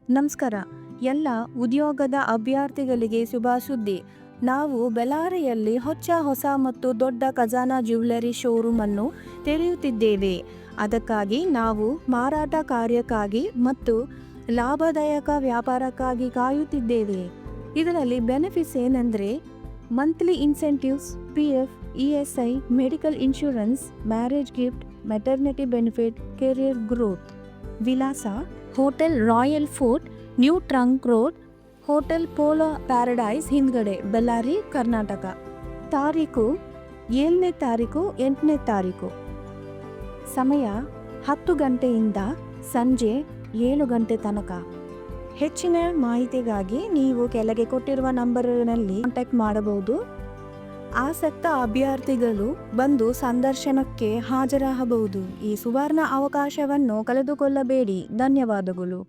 ನಮಸ್ಕಾರ. ಎಲ್ಲ ಉದ್ಯೋಗದ ಅಭ್ಯರ್ಥಿಗಳಿಗೆ ಶುಭ ಸುದ್ದಿ. ನಾವು ಬೆಳ್ಳಾರಿಯಲ್ಲಿ ಹೊಸ ಮತ್ತು ದೊಡ್ಡ ಖಜಾನಾ ಜ್ಯುವೆಲರಿ ಶೋರೂಮ್ ಅನ್ನು ತೆರೆಯುತ್ತಿದ್ದೇವೆ. ಅದಕ್ಕಾಗಿ ನಾವು ಮಾರಾಟ ಕಾರ್ಯಕ್ಕಾಗಿ ಮತ್ತು ಲಾಭದಾಯಕ ವ್ಯಾಪಾರಕ್ಕಾಗಿ ಕಾಯುತ್ತಿದ್ದೇವೆ. ಇದರಲ್ಲಿ ಬೆನಿಫಿಟ್ಸ್ ಏನೆಂದರೆ monthly incentives, PF, ESI, medical insurance, marriage gift, maternity benefit, career growth. ವಿಳಾಸ: Hotel Royal Fort, New Trunk Road, Hotel Polo Paradise ಹಿಂದ್ಗಡೆ, ಬೆಳ್ಳಾರಿ, ಕರ್ನಾಟಕ. ತಾರೀಕು 7ನೇ ತಾರೀಕು 8ನೇ ತಾರೀಕು. ಸಮಯ 10 ಗಂಟೆಯಿಂದ ಸಂಜೆ 7 ಗಂಟೆ ತನಕ. ಹೆಚ್ಚಿನ ಮಾಹಿತಿಗಾಗಿ ನೀವು ಕೆಳಗೆ ಕೊಟ್ಟಿರುವ ನಂಬರಿನಲ್ಲಿ ಕಾಂಟ್ಯಾಕ್ಟ್ ಮಾಡಬಹುದು. ಆಸಕ್ತ ಅಭ್ಯರ್ಥಿಗಳು ಬಂದು ಸಂದರ್ಶನಕ್ಕೆ ಹಾಜರಾಗಬಹುದು. ಈ ಸುವರ್ಣ ಅವಕಾಶವನ್ನು ಕಳೆದುಕೊಳ್ಳಬೇಡಿ. ಧನ್ಯವಾದಗಳು.